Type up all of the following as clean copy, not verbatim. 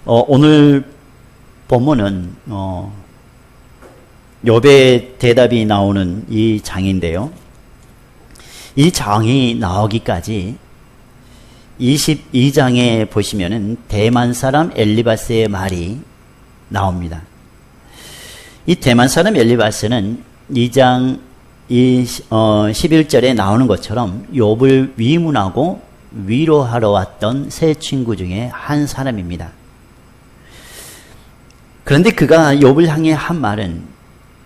오늘 본문은 욥의 대답이 나오는 이 장인데요. 이 장이 나오기까지 22장에 보시면은 대만 사람 엘리바스의 말이 나옵니다. 이 대만 사람 엘리바스는 2장 11절에 나오는 것처럼 욥을 위문하고 위로하러 왔던 세 친구 중에 한 사람입니다. 그런데 그가 욥을 향해 한 말은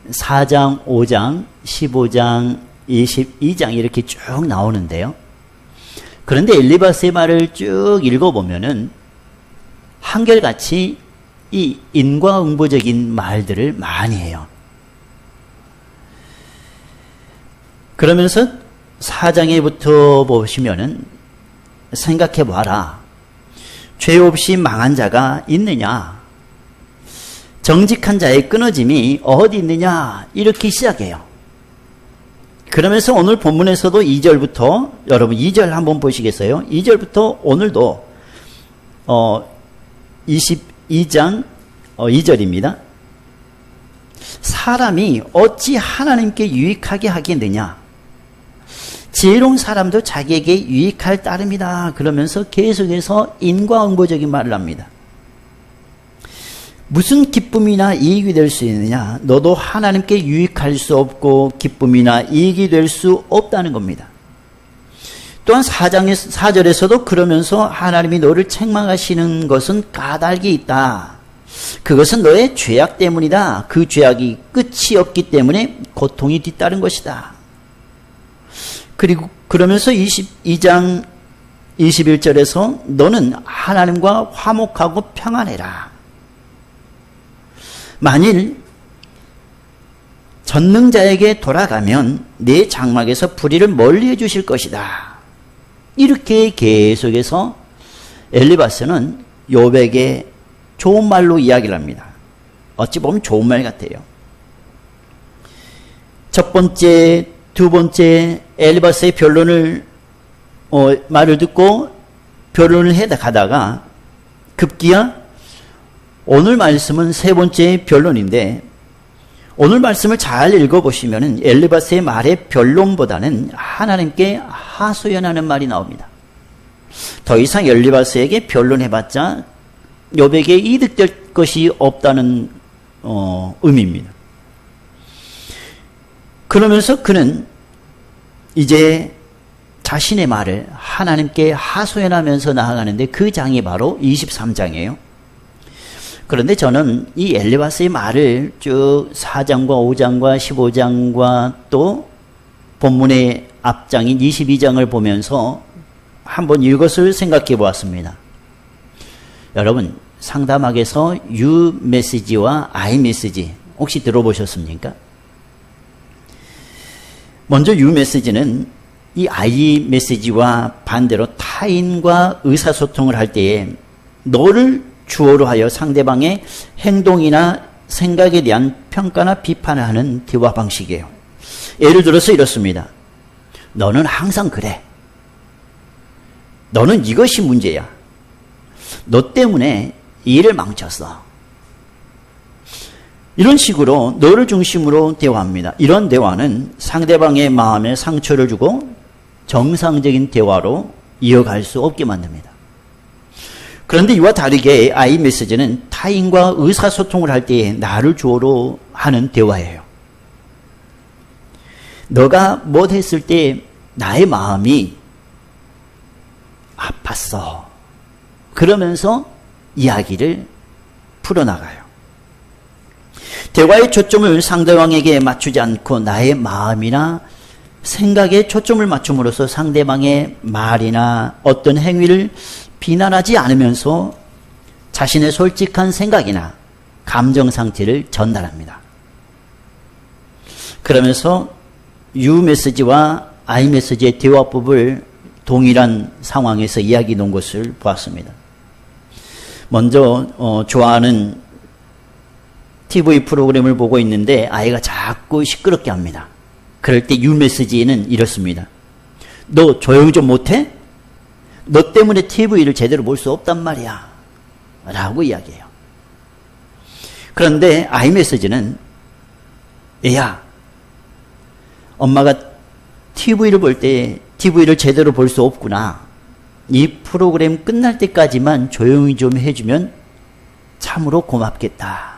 4장, 5장, 15장, 22장 이렇게 쭉 나오는데요. 그런데 엘리바스의 말을 쭉 읽어보면은 한결같이 이 인과응보적인 말들을 많이 해요. 그러면서 4장에부터 보시면은 생각해 봐라. 죄 없이 망한 자가 있느냐? 정직한 자의 끊어짐이 어디 있느냐? 이렇게 시작해요. 그러면서 오늘 본문에서도 2절부터 여러분 2절 한번 보시겠어요? 2절부터 오늘도 22장 2절입니다. 사람이 어찌 하나님께 유익하게 하겠느냐? 지혜로운 사람도 자기에게 유익할 따름이다. 그러면서 계속해서 인과응보적인 말을 합니다. 무슨 기쁨이나 이익이 될 수 있느냐? 너도 하나님께 유익할 수 없고 기쁨이나 이익이 될 수 없다는 겁니다. 또한 4절에서도 그러면서 하나님이 너를 책망하시는 것은 까닭이 있다. 그것은 너의 죄악 때문이다. 그 죄악이 끝이 없기 때문에 고통이 뒤따른 것이다. 그리고 그러면서 22장 21절에서 너는 하나님과 화목하고 평안해라. 만일 전능자에게 돌아가면 내 장막에서 불의를 멀리 해주실 것이다. 이렇게 계속해서 엘리바스는 욥에게 좋은 말로 이야기를 합니다. 어찌 보면 좋은 말 같아요. 첫 번째, 두 번째 엘리바스의 변론을 말을 듣고 변론을 해 가다가 급기야 오늘 말씀은 세 번째 변론인데 오늘 말씀을 잘 읽어보시면 엘리바스의 말의 변론보다는 하나님께 하소연하는 말이 나옵니다. 더 이상 엘리바스에게 변론해봤자 욥에게 이득될 것이 없다는 의미입니다. 그러면서 그는 이제 자신의 말을 하나님께 하소연하면서 나아가는데 그 장이 바로 23장이에요. 그런데 저는 이 엘리바스의 말을 쭉 4장과 5장과 15장과 또 본문의 앞장인 22장을 보면서 한번 이것을 생각해 보았습니다. 여러분, 상담학에서 U 메시지와 I 메시지 혹시 들어보셨습니까? 먼저 U 메시지는 이 I 메시지와 반대로 타인과 의사소통을 할 때에 너를 주어로 하여 상대방의 행동이나 생각에 대한 평가나 비판을 하는 대화 방식이에요. 예를 들어서 이렇습니다. 너는 항상 그래. 너는 이것이 문제야. 너 때문에 일을 망쳤어. 이런 식으로 너를 중심으로 대화합니다. 이런 대화는 상대방의 마음에 상처를 주고 정상적인 대화로 이어갈 수 없게 만듭니다. 그런데 이와 다르게 I 메시지는 타인과 의사소통을 할 때에 나를 주어로 하는 대화예요. 너가 뭐 했을 때 나의 마음이 아팠어. 그러면서 이야기를 풀어나가요. 대화의 초점을 상대방에게 맞추지 않고 나의 마음이나 생각에 초점을 맞춤으로써 상대방의 말이나 어떤 행위를 비난하지 않으면서 자신의 솔직한 생각이나 감정 상태를 전달합니다. 그러면서 U 메시지와 I 메시지의 대화법을 동일한 상황에서 이야기 놓은 것을 보았습니다. 먼저 좋아하는 TV 프로그램을 보고 있는데 아이가 자꾸 시끄럽게 합니다. 그럴 때 U 메시지는 이렇습니다. 너 조용 좀 못해? 너 때문에 TV를 제대로 볼 수 없단 말이야. 라고 이야기해요. 그런데 아이메시지는 얘야, 엄마가 TV를 볼 때 TV를 제대로 볼 수 없구나. 이 프로그램 끝날 때까지만 조용히 좀 해주면 참으로 고맙겠다.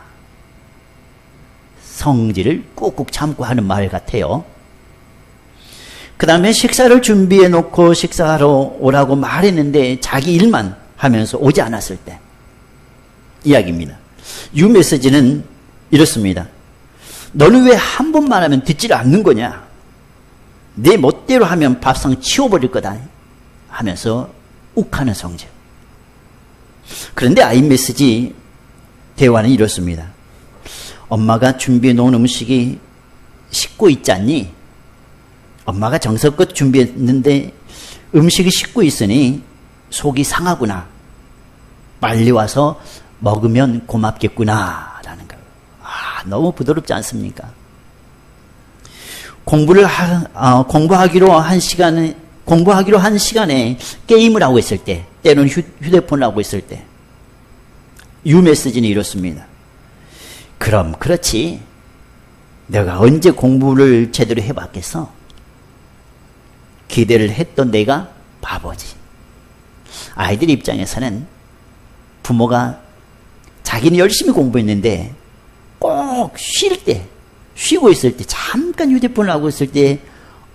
성질을 꾹꾹 참고 하는 말 같아요. 그 다음에 식사를 준비해 놓고 식사하러 오라고 말했는데 자기 일만 하면서 오지 않았을 때 이야기입니다. 유 메시지는 이렇습니다. 너는 왜 한 번만 하면 듣지를 않는 거냐? 내 멋대로 하면 밥상 치워버릴 거다 하면서 욱하는 성질. 그런데 아이메시지 대화는 이렇습니다. 엄마가 준비해 놓은 음식이 식고 있지 않니? 엄마가 정성껏 준비했는데 음식이 식고 있으니 속이 상하구나. 빨리 와서 먹으면 고맙겠구나 라는 거예요. 너무 부드럽지 않습니까? 공부하기로 한 시간에 게임을 하고 있을 때, 때로는 휴대폰을 하고 있을 때, 유 메시지는 이렇습니다. 그럼 그렇지. 내가 언제 공부를 제대로 해봤겠어? 기대를 했던 내가 바보지. 아이들 입장에서는 부모가 자기는 열심히 공부했는데 꼭 쉬고 있을 때, 잠깐 휴대폰을 하고 있을 때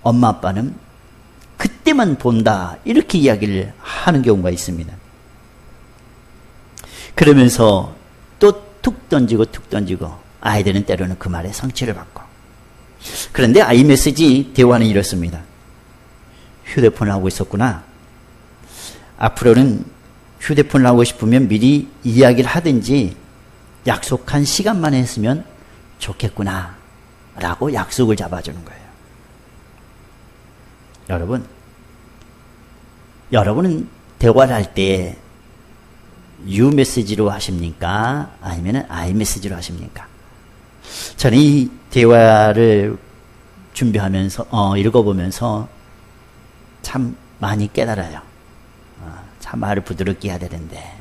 엄마 아빠는 그때만 본다, 이렇게 이야기를 하는 경우가 있습니다. 그러면서 또 툭 던지고 아이들은 때로는 그 말에 상처를 받고. 그런데 아이메시지 대화는 이렇습니다. 휴대폰을 하고 있었구나. 앞으로는 휴대폰을 하고 싶으면 미리 이야기를 하든지 약속한 시간만 했으면 좋겠구나 라고 약속을 잡아주는 거예요. 여러분은 대화를 할 때 유 메시지로 하십니까? 아니면 아이 메시지로 하십니까? 저는 이 대화를 준비하면서 읽어보면서 참 많이 깨달아요. 참 말을 부드럽게 해야 되는데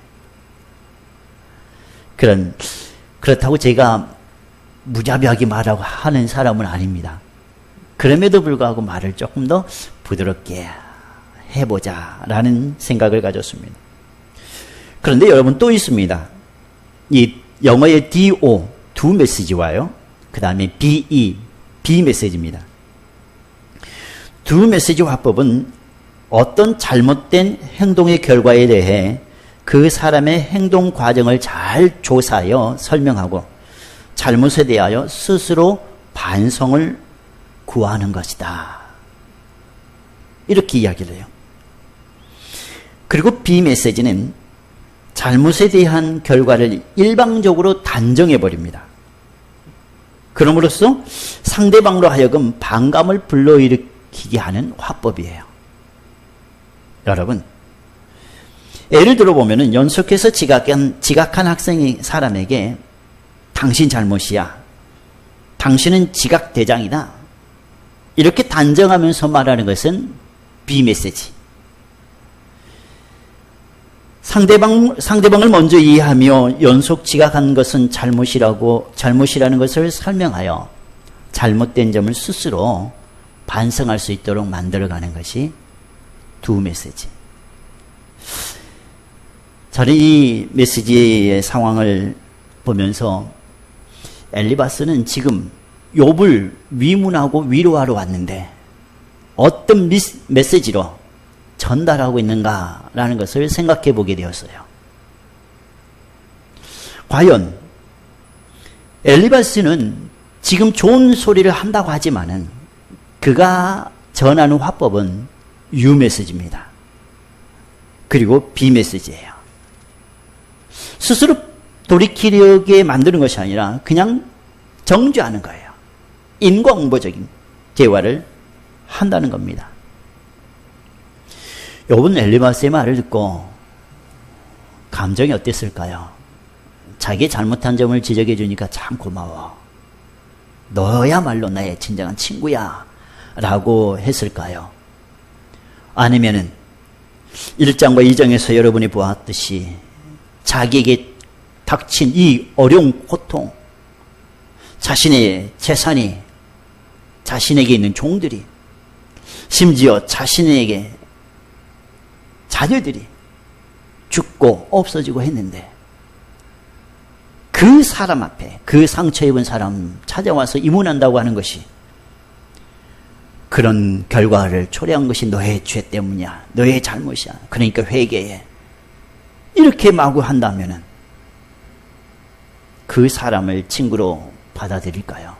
그렇다고 제가 무자비하게 말하고 하는 사람은 아닙니다. 그럼에도 불구하고 말을 조금 더 부드럽게 해보자라는 생각을 가졌습니다. 그런데 여러분 또 있습니다. 이 영어의 do, do 메시지와요. 그 다음에 be, be 메시지입니다. do 메시지 화법은 어떤 잘못된 행동의 결과에 대해 그 사람의 행동 과정을 잘 조사하여 설명하고 잘못에 대하여 스스로 반성을 구하는 것이다. 이렇게 이야기를 해요. 그리고 be 메시지는 잘못에 대한 결과를 일방적으로 단정해버립니다. 그럼으로써 상대방으로 하여금 반감을 불러일으키게 하는 화법이에요. 여러분, 예를 들어보면 연속해서 지각한 사람에게 당신 잘못이야. 당신은 지각대장이다. 이렇게 단정하면서 말하는 것은 비메시지. 상대방을 먼저 이해하며 연속 지각한 것은 잘못이라는 것을 설명하여 잘못된 점을 스스로 반성할 수 있도록 만들어가는 것이 두 메시지. 저는 이 메시지의 상황을 보면서 엘리바스는 지금 욥을 위문하고 위로하러 왔는데 어떤 메시지로 전달하고 있는가라는 것을 생각해 보게 되었어요. 과연 엘리바스는 지금 좋은 소리를 한다고 하지만은 그가 전하는 화법은 유 메시지입니다. 그리고 비 메시지예요. 스스로 돌이키려게 만드는 것이 아니라 그냥 정죄하는 거예요. 인과응보적인 대화를 한다는 겁니다. 욥은 엘리바스의 말을 듣고 감정이 어땠을까요? 자기 잘못한 점을 지적해 주니까 참 고마워. 너야말로 나의 진정한 친구야. 라고 했을까요? 아니면은 1장과 2장에서 여러분이 보았듯이 자기에게 닥친 이 어려운 고통, 자신의 재산이, 자신에게 있는 종들이, 심지어 자신에게 자녀들이 죽고 없어지고 했는데 그 사람 앞에, 그 상처 입은 사람 찾아와서 이문한다고 하는 것이 그런 결과를 초래한 것이 너의 죄 때문이야, 너의 잘못이야, 그러니까 회개해, 이렇게 마구 한다면은 그 사람을 친구로 받아들일까요?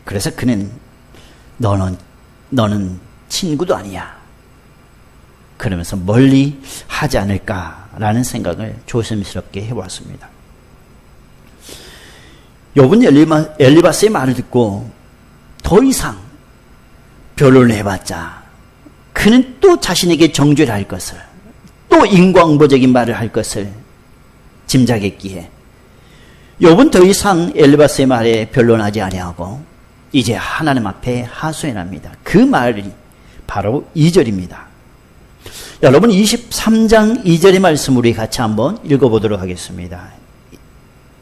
그래서 그는 너는 친구도 아니야, 그러면서 멀리 하지 않을까라는 생각을 조심스럽게 해보았습니다. 욥은 엘리바스의 말을 듣고 더 이상 변론을 해봤자 그는 또 자신에게 정죄를 할 것을, 또 인광보적인 말을 할 것을 짐작했기에 욥은 더 이상 엘리바스의 말에 변론하지 아니하고 이제 하나님 앞에 하소연합니다. 그 말이 바로 2절입니다. 여러분, 23장 2절의 말씀 우리 같이 한번 읽어보도록 하겠습니다.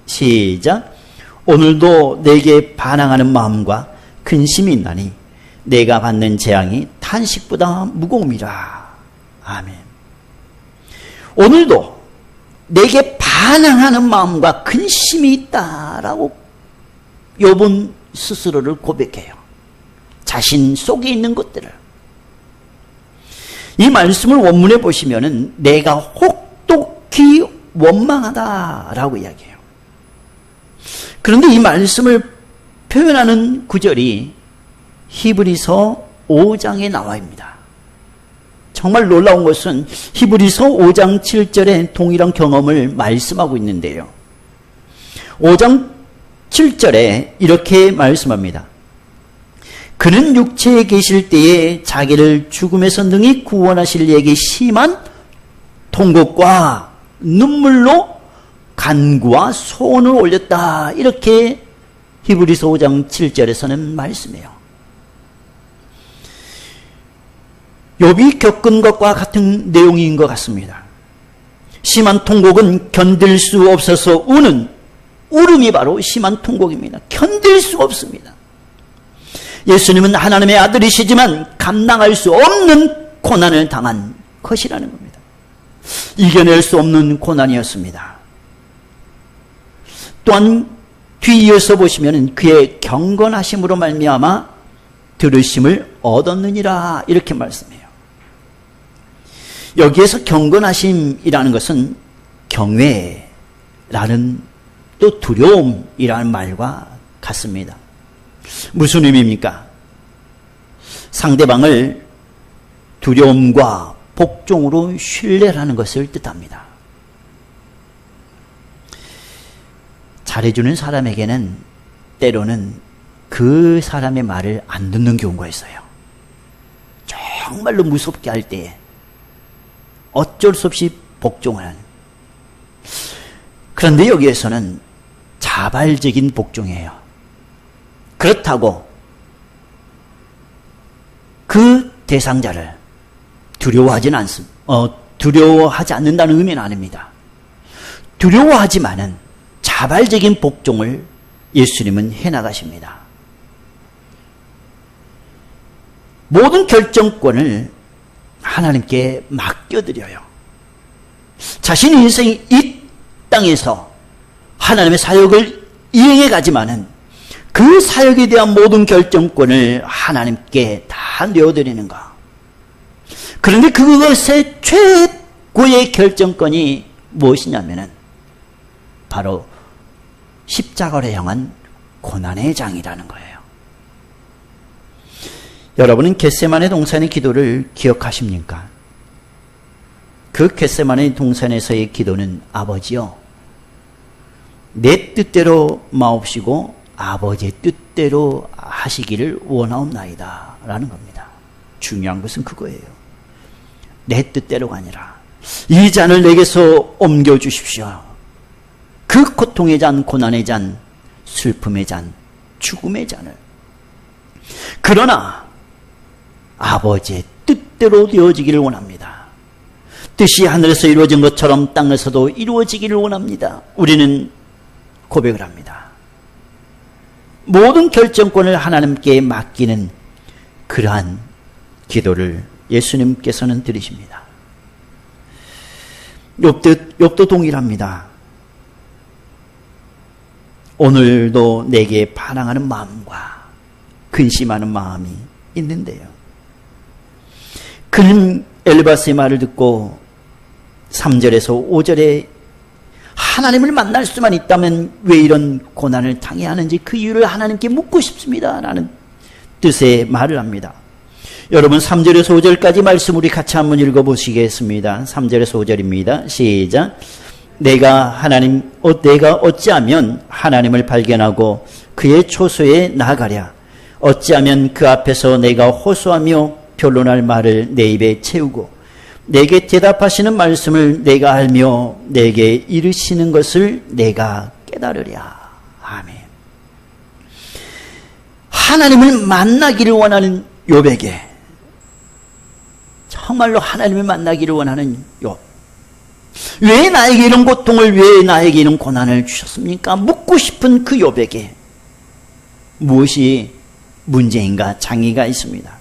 시작. 오늘도 내게 반항하는 마음과 근심이 있나니 내가 받는 재앙이 탄식보다 무거움이라. 아멘. 오늘도 내게 반항하는 마음과 근심이 있다라고 욥은 스스로를 고백해요. 자신 속에 있는 것들을. 이 말씀을 원문에 보시면은 내가 혹독히 원망하다라고 이야기해요. 그런데 이 말씀을 표현하는 구절이 히브리서 5장에 나와입니다. 정말 놀라운 것은 히브리서 5장 7절에 동일한 경험을 말씀하고 있는데요. 5장 7절에 이렇게 말씀합니다. 그는 육체에 계실 때에 자기를 죽음에서 능히 구원하실 이에게 심한 통곡과 눈물로 간구와 소원을 올렸다. 이렇게 히브리서 5장 7절에서는 말씀해요. 욥이 겪은 것과 같은 내용인 것 같습니다. 심한 통곡은 견딜 수 없어서 우는 울음이 바로 심한 통곡입니다. 견딜 수 없습니다. 예수님은 하나님의 아들이시지만 감당할 수 없는 고난을 당한 것이라는 겁니다. 이겨낼 수 없는 고난이었습니다. 또한 뒤이어서 보시면 그의 경건하심으로 말미암아 들으심을 얻었느니라 이렇게 말씀해요. 여기에서 경건하심이라는 것은 경외라는 또 두려움이라는 말과 같습니다. 무슨 의미입니까? 상대방을 두려움과 복종으로 신뢰하는 것을 뜻합니다. 잘해주는 사람에게는 때로는 그 사람의 말을 안 듣는 경우가 있어요. 정말로 무섭게 할 때에 어쩔 수 없이 복종하는. 그런데 여기에서는 자발적인 복종이에요. 그렇다고 그 대상자를 두려워하지 않는다는 의미는 아닙니다. 두려워하지만은 자발적인 복종을 예수님은 해나가십니다. 모든 결정권을 하나님께 맡겨드려요. 자신의 인생이 이 땅에서 하나님의 사역을 이행해 가지만은 그 사역에 대한 모든 결정권을 하나님께 다 내어드리는가. 그런데 그것의 최고의 결정권이 무엇이냐면은 바로 십자가를 향한 고난의 장이라는 거예요. 여러분은 겟세마네 동산의 기도를 기억하십니까? 그 겟세마네 동산에서의 기도는 아버지여, 내 뜻대로 마옵시고 아버지의 뜻대로 하시기를 원하옵나이다 라는 겁니다. 중요한 것은 그거예요. 내 뜻대로가 아니라 이 잔을 내게서 옮겨주십시오. 그 고통의 잔, 고난의 잔, 슬픔의 잔, 죽음의 잔을. 그러나 아버지의 뜻대로 되어지기를 원합니다. 뜻이 하늘에서 이루어진 것처럼 땅에서도 이루어지기를 원합니다. 우리는 고백을 합니다. 모든 결정권을 하나님께 맡기는 그러한 기도를 예수님께서는 들으십니다. 욥도 동일합니다. 오늘도 내게 반항하는 마음과 근심하는 마음이 있는데요. 그는 엘리바스의 말을 듣고 3절에서 5절에 하나님을 만날 수만 있다면 왜 이런 고난을 당해야 하는지 그 이유를 하나님께 묻고 싶습니다 라는 뜻의 말을 합니다. 여러분 3절에서 5절까지 말씀 우리 같이 한번 읽어보시겠습니다. 3절에서 5절입니다. 시작. 내가 어찌하면 하나님을 발견하고 그의 초소에 나아가랴. 어찌하면 그 앞에서 내가 호소하며 변론할 말을 내 입에 채우고 내게 대답하시는 말씀을 내가 알며 내게 이르시는 것을 내가 깨달으랴. 아멘. 하나님을 만나기를 원하는 욥에게 정말로 하나님을 만나기를 원하는 욥. 왜 나에게 이런 고통을, 왜 나에게 이런 고난을 주셨습니까? 묻고 싶은 그 욥에게 무엇이 문제인가, 장애가 있습니다.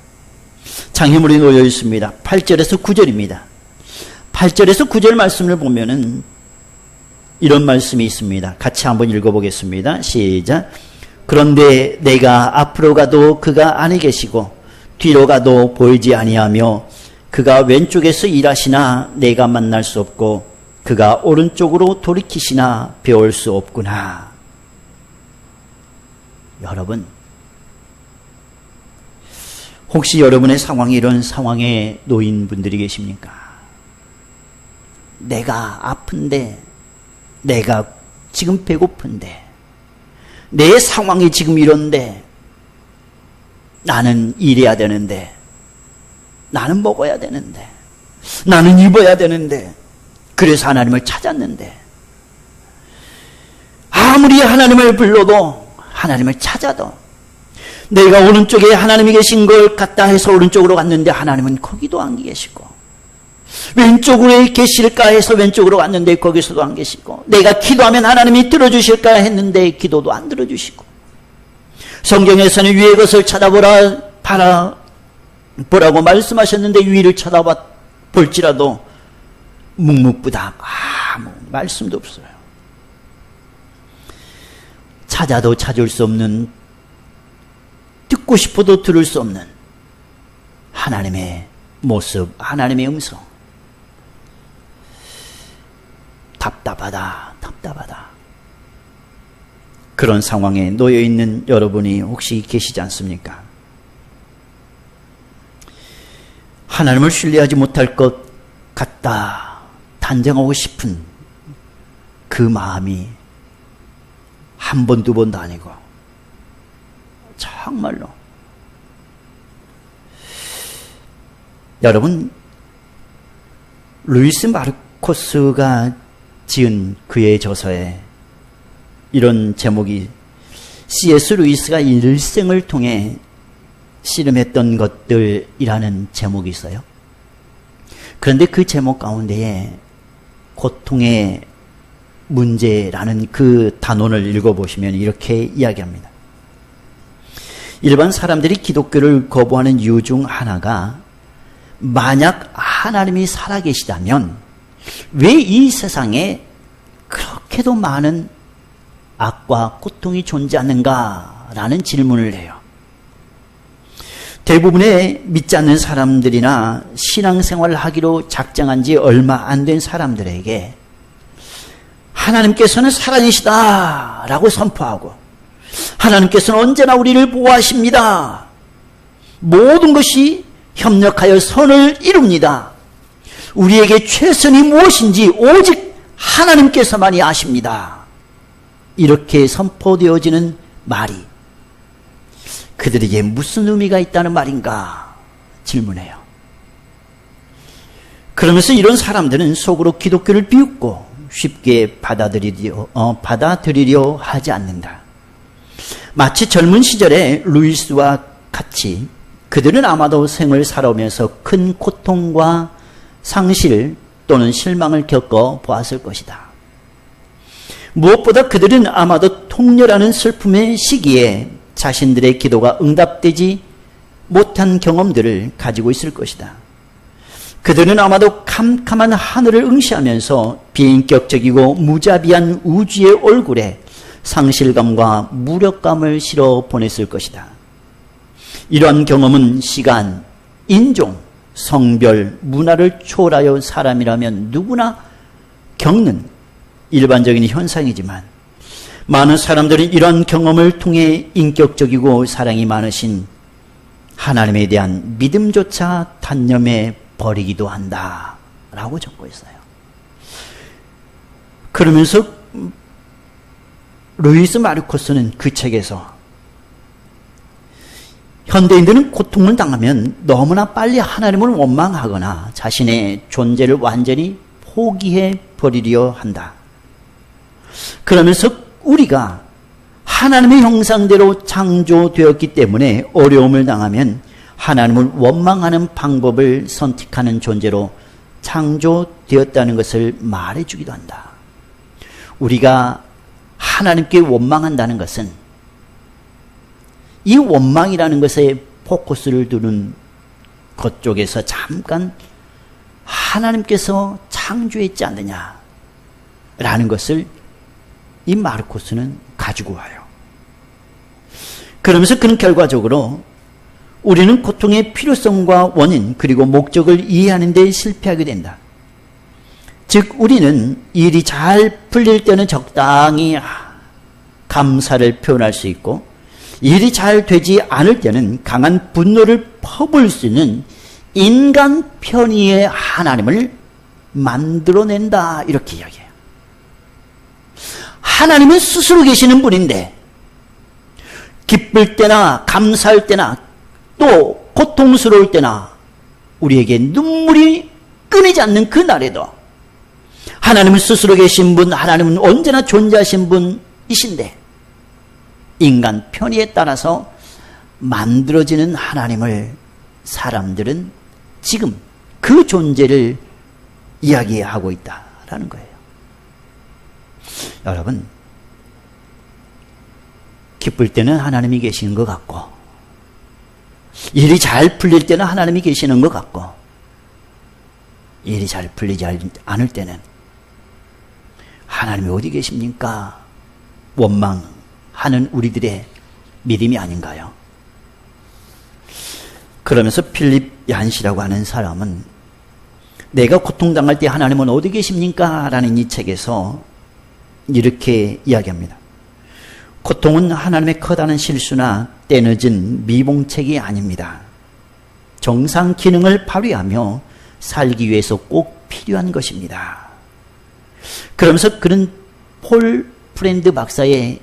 장애물이 놓여 있습니다. 8절에서 9절입니다. 8절에서 9절 말씀을 보면은 이런 말씀이 있습니다. 같이 한번 읽어보겠습니다. 시작. 그런데 내가 앞으로 가도 그가 안에 계시고 뒤로 가도 보이지 아니하며 그가 왼쪽에서 일하시나 내가 만날 수 없고 그가 오른쪽으로 돌이키시나 배울 수 없구나. 여러분, 혹시 여러분의 상황이 이런 상황에 놓인 분들이 계십니까? 내가 아픈데, 내가 지금 배고픈데, 내 상황이 지금 이런데, 나는 일해야 되는데, 나는 먹어야 되는데, 나는 입어야 되는데, 그래서 하나님을 찾았는데, 아무리 하나님을 불러도, 하나님을 찾아도, 내가 오른쪽에 하나님이 계신 걸 같다 해서 오른쪽으로 갔는데 하나님은 거기도 안 계시고, 왼쪽으로 계실까 해서 왼쪽으로 갔는데 거기서도 안 계시고, 내가 기도하면 하나님이 들어주실까 했는데 기도도 안 들어주시고, 성경에서는 위의 것을 보라고 말씀하셨는데 위를 볼지라도 묵묵부답, 아무 말씀도 없어요. 찾아도 찾을 수 없는, 듣고 싶어도 들을 수 없는 하나님의 모습, 하나님의 음성. 답답하다. 그런 상황에 놓여 있는 여러분이 혹시 계시지 않습니까? 하나님을 신뢰하지 못할 것 같다 단정하고 싶은 그 마음이 한 번, 두 번도 아니고 정말로 여러분, 루이스 마르코스가 지은 그의 저서에 이런 제목이, C.S. 루이스가 일생을 통해 씨름했던 것들이라는 제목이 있어요. 그런데 그 제목 가운데에 고통의 문제라는 그 단원을 읽어보시면 이렇게 이야기합니다. 일반 사람들이 기독교를 거부하는 이유 중 하나가, 만약 하나님이 살아계시다면 왜 이 세상에 그렇게도 많은 악과 고통이 존재하는가라는 질문을 해요. 대부분의 믿지 않는 사람들이나 신앙생활을 하기로 작정한 지 얼마 안 된 사람들에게 하나님께서는 살아계시다라고 선포하고, 하나님께서는 언제나 우리를 보호하십니다. 모든 것이 협력하여 선을 이룹니다. 우리에게 최선이 무엇인지 오직 하나님께서만이 아십니다. 이렇게 선포되어지는 말이 그들에게 무슨 의미가 있다는 말인가 질문해요. 그러면서 이런 사람들은 속으로 기독교를 비웃고 쉽게 받아들이려 하지 않는다. 마치 젊은 시절에 루이스와 같이 그들은 아마도 생을 살아오면서 큰 고통과 상실, 또는 실망을 겪어 보았을 것이다. 무엇보다 그들은 아마도 통렬하는 슬픔의 시기에 자신들의 기도가 응답되지 못한 경험들을 가지고 있을 것이다. 그들은 아마도 캄캄한 하늘을 응시하면서 비인격적이고 무자비한 우주의 얼굴에 상실감과 무력감을 실어 보냈을 것이다. 이러한 경험은 시간, 인종, 성별, 문화를 초월하여 사람이라면 누구나 겪는 일반적인 현상이지만 많은 사람들은 이러한 경험을 통해 인격적이고 사랑이 많으신 하나님에 대한 믿음조차 단념해 버리기도 한다 라고 적고 있어요. 그러면서 루이스 마르코스는 그 책에서 현대인들은 고통을 당하면 너무나 빨리 하나님을 원망하거나 자신의 존재를 완전히 포기해 버리려 한다. 그러면서 우리가 하나님의 형상대로 창조되었기 때문에 어려움을 당하면 하나님을 원망하는 방법을 선택하는 존재로 창조되었다는 것을 말해주기도 한다. 우리가 하나님께 원망한다는 것은 이 원망이라는 것에 포커스를 두는 것 쪽에서 잠깐 하나님께서 창조했지 않느냐라는 것을 이 마르코스는 가지고 와요. 그러면서 그는 결과적으로 우리는 고통의 필요성과 원인 그리고 목적을 이해하는 데 실패하게 된다. 즉 우리는 일이 잘 풀릴 때는 적당히 감사를 표현할 수 있고 일이 잘 되지 않을 때는 강한 분노를 퍼부을 수 있는 인간 편의의 하나님을 만들어낸다 이렇게 이야기해요. 하나님은 스스로 계시는 분인데 기쁠 때나 감사할 때나 또 고통스러울 때나 우리에게 눈물이 끊이지 않는 그 날에도 하나님은 스스로 계신 분, 하나님은 언제나 존재하신 분이신데 인간 편의에 따라서 만들어지는 하나님을 사람들은 지금 그 존재를 이야기하고 있다라는 거예요. 여러분, 기쁠 때는 하나님이 계시는 것 같고 일이 잘 풀릴 때는 하나님이 계시는 것 같고 일이 잘 풀리지 않을 때는 하나님이 어디 계십니까? 원망하는 우리들의 믿음이 아닌가요? 그러면서 필립 얀시라고 하는 사람은 내가 고통당할 때 하나님은 어디 계십니까? 라는 이 책에서 이렇게 이야기합니다. 고통은 하나님의 커다란 실수나 때늦은 미봉책이 아닙니다. 정상 기능을 발휘하며 살기 위해서 꼭 필요한 것입니다. 그러면서 그는 폴 프렌드 박사의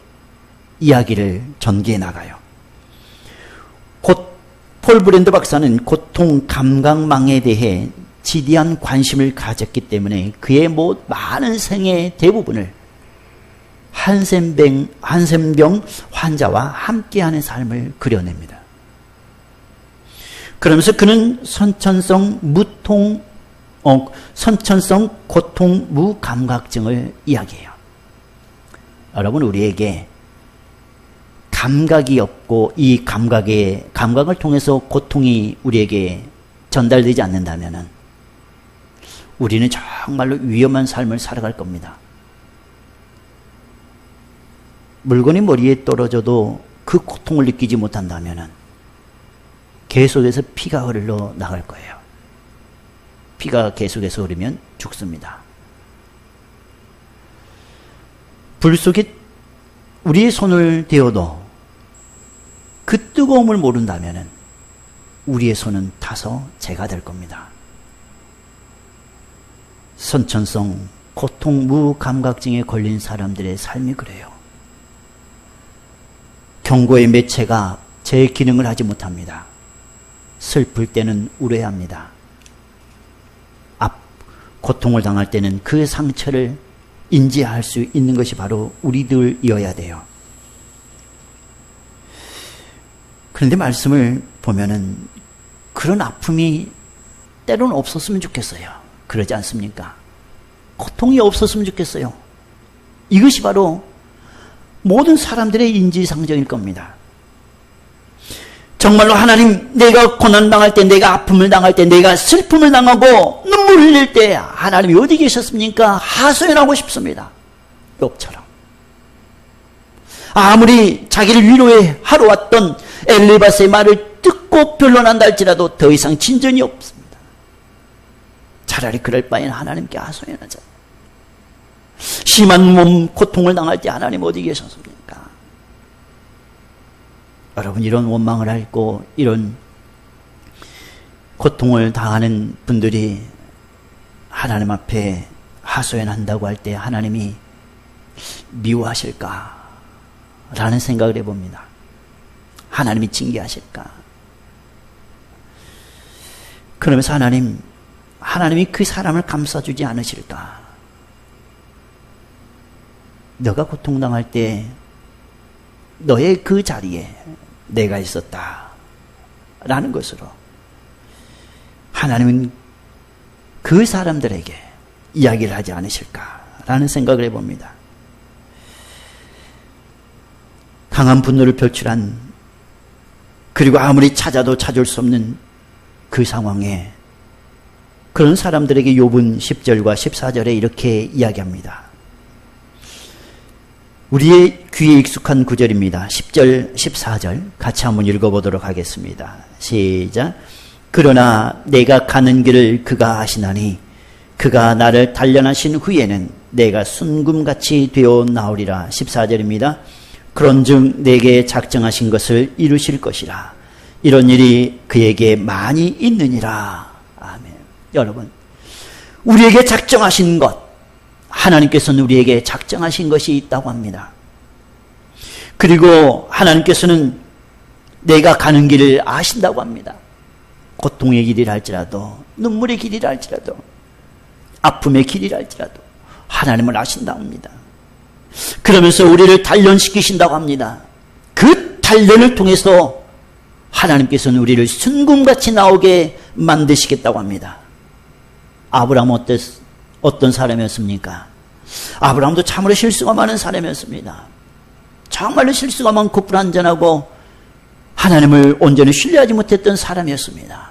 이야기를 전개해 나가요. 폴 프렌드 박사는 고통 감각망에 대해 지대한 관심을 가졌기 때문에 그의 많은 생의 대부분을 한센병 환자와 함께하는 삶을 그려냅니다. 그러면서 그는 선천성 고통 무감각증을 이야기해요. 여러분, 우리에게 감각이 없고 이 감각을 통해서 고통이 우리에게 전달되지 않는다면 우리는 정말로 위험한 삶을 살아갈 겁니다. 물건이 머리에 떨어져도 그 고통을 느끼지 못한다면 계속해서 피가 흘러 나갈 거예요. 피가 계속해서 흐르면 죽습니다. 불 속에 우리의 손을 대어도 그 뜨거움을 모른다면 우리의 손은 타서 재가 될 겁니다. 선천성 고통 무감각증에 걸린 사람들의 삶이 그래요. 경고의 매체가 제 기능을 하지 못합니다. 슬플 때는 울어야합니다. 고통을 당할 때는 그 상처를 인지할 수 있는 것이 바로 우리들이어야 돼요. 그런데 말씀을 보면은 그런 아픔이 때로는 없었으면 좋겠어요. 그러지 않습니까? 고통이 없었으면 좋겠어요. 이것이 바로 모든 사람들의 인지상정일 겁니다. 정말로 하나님, 내가 고난당할 때, 내가 아픔을 당할 때, 내가 슬픔을 당하고 눈물을 흘릴 때 하나님이 어디 계셨습니까? 하소연하고 싶습니다. 욥처럼. 아무리 자기를 위로해 하러 왔던 엘리바스의 말을 듣고 변론한다 할지라도 더 이상 진전이 없습니다. 차라리 그럴 바에는 하나님께 하소연하자. 심한 몸 고통을 당할 때 하나님 어디 계셨습니까? 여러분, 이런 원망을 앓고 이런 고통을 당하는 분들이 하나님 앞에 하소연한다고 할 때 하나님이 미워하실까? 라는 생각을 해봅니다. 하나님이 징계하실까? 그러면서 하나님이 그 사람을 감싸주지 않으실까? 너가 고통당할 때 너의 그 자리에 내가 있었다 라는 것으로 하나님은 그 사람들에게 이야기를 하지 않으실까라는 생각을 해봅니다. 강한 분노를 표출한, 그리고 아무리 찾아도 찾을 수 없는 그 상황에 그런 사람들에게 욥은 10절과 14절에 이렇게 이야기합니다. 우리의 귀에 익숙한 구절입니다. 10절, 14절 같이 한번 읽어보도록 하겠습니다. 시작. 그러나 내가 가는 길을 그가 아시나니 그가 나를 단련하신 후에는 내가 순금같이 되어 나오리라. 14절입니다. 그런즉 내게 작정하신 것을 이루실 것이라. 이런 일이 그에게 많이 있느니라. 아멘. 여러분, 우리에게 작정하신 것, 하나님께서는 우리에게 작정하신 것이 있다고 합니다. 그리고 하나님께서는 내가 가는 길을 아신다고 합니다. 고통의 길이라 할지라도, 눈물의 길이라 할지라도, 아픔의 길이라 할지라도 하나님을 아신다고 합니다. 그러면서 우리를 단련시키신다고 합니다. 그 단련을 통해서 하나님께서는 우리를 순금같이 나오게 만드시겠다고 합니다. 아브라함은 어떤 사람이었습니까? 아브라함도 참으로 실수가 많은 사람이었습니다. 정말로 실수가 많고 불완전하고 하나님을 온전히 신뢰하지 못했던 사람이었습니다.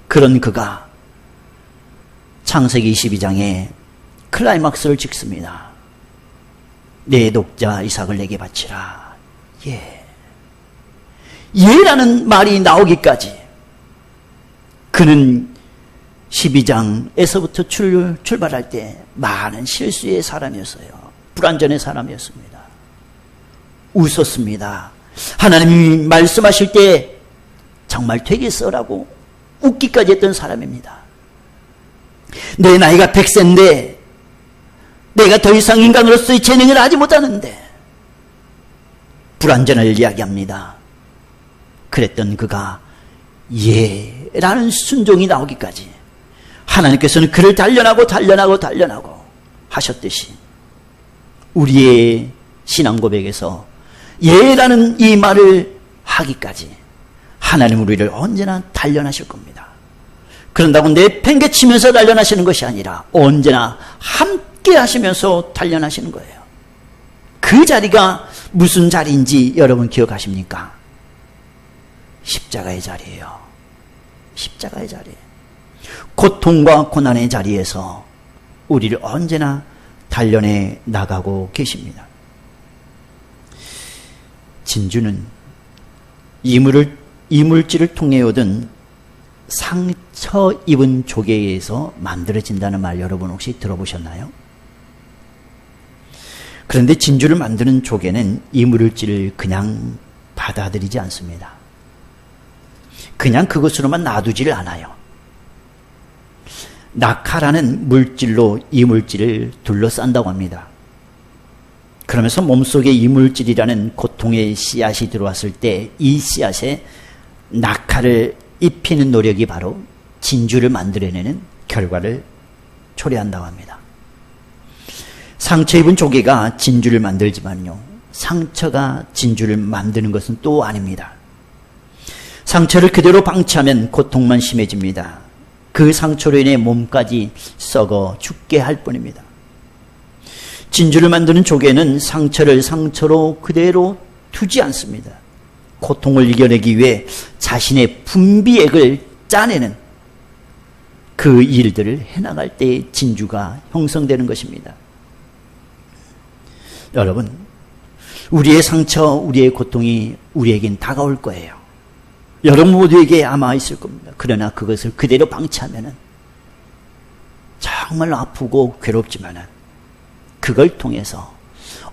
그런 그가 창세기 22장에 클라이막스를 찍습니다. 내 독자 이삭을 내게 바치라. 예라는 말이 나오기까지 그는 12장에서부터 출발할 때 많은 실수의 사람이었어요. 불완전의 사람이었습니다. 웃었습니다. 하나님이 말씀하실 때 정말 되겠어라고 웃기까지 했던 사람입니다. 내 나이가 100세인데 내가 더 이상 인간으로서의 재능을 하지 못하는데, 불완전을 이야기합니다. 그랬던 그가 예라는 순종이 나오기까지 하나님께서는 그를 단련하고 하셨듯이 우리의 신앙 고백에서 예라는 이 말을 하기까지 하나님 우리를 언제나 단련하실 겁니다. 그런다고 내팽개치면서 단련하시는 것이 아니라 언제나 함께 하시면서 단련하시는 거예요. 그 자리가 무슨 자리인지 여러분 기억하십니까? 십자가의 자리예요. 십자가의 자리. 고통과 고난의 자리에서 우리를 언제나 단련해 나가고 계십니다. 진주는 이물질을 통해 얻은 상처 입은 조개에 의해서 만들어진다는 말 여러분 혹시 들어보셨나요? 그런데 진주를 만드는 조개는 이물질을 그냥 받아들이지 않습니다. 그냥 그것으로만 놔두지를 않아요. 낙하라는 물질로 이물질을 둘러싼다고 합니다. 그러면서 몸속에 이물질이라는 고통의 씨앗이 들어왔을 때 이 씨앗에 낙하를 입히는 노력이 바로 진주를 만들어내는 결과를 초래한다고 합니다. 상처 입은 조개가 진주를 만들지만요, 상처가 진주를 만드는 것은 또 아닙니다. 상처를 그대로 방치하면 고통만 심해집니다. 그 상처로 인해 몸까지 썩어 죽게 할 뿐입니다. 진주를 만드는 조개는 상처를 상처로 그대로 두지 않습니다. 고통을 이겨내기 위해 자신의 분비액을 짜내는 그 일들을 해나갈 때 진주가 형성되는 것입니다. 여러분, 우리의 상처, 우리의 고통이 우리에겐 다가올 거예요. 여러분 모두에게 아마 있을 겁니다. 그러나 그것을 그대로 방치하면은 정말로 아프고 괴롭지만은 그걸 통해서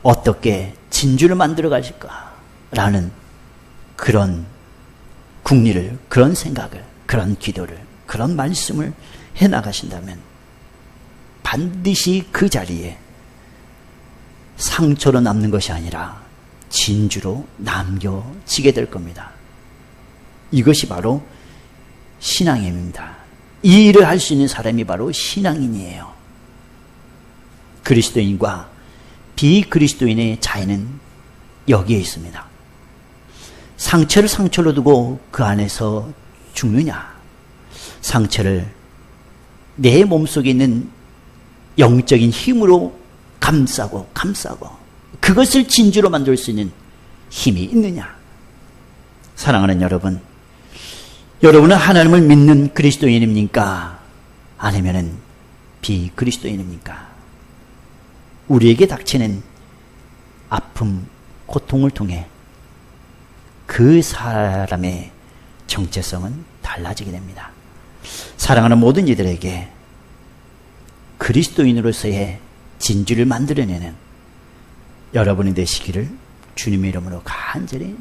어떻게 진주를 만들어 가실까라는 그런 궁리를, 그런 생각을, 그런 기도를, 그런 말씀을 해나가신다면 반드시 그 자리에 상처로 남는 것이 아니라 진주로 남겨지게 될 겁니다. 이것이 바로 신앙입니다. 이 일을 할 수 있는 사람이 바로 신앙인이에요. 그리스도인과 비그리스도인의 차이는 여기에 있습니다. 상처를 상처로 두고 그 안에서 죽느냐, 상처를 내 몸속에 있는 영적인 힘으로 감싸고 그것을 진주로 만들 수 있는 힘이 있느냐. 사랑하는 여러분, 여러분은 하나님을 믿는 그리스도인입니까? 아니면은 비그리스도인입니까? 우리에게 닥치는 아픔, 고통을 통해 그 사람의 정체성은 달라지게 됩니다. 사랑하는 모든 이들에게 그리스도인으로서의 진주를 만들어내는 여러분이 되시기를 주님의 이름으로 간절히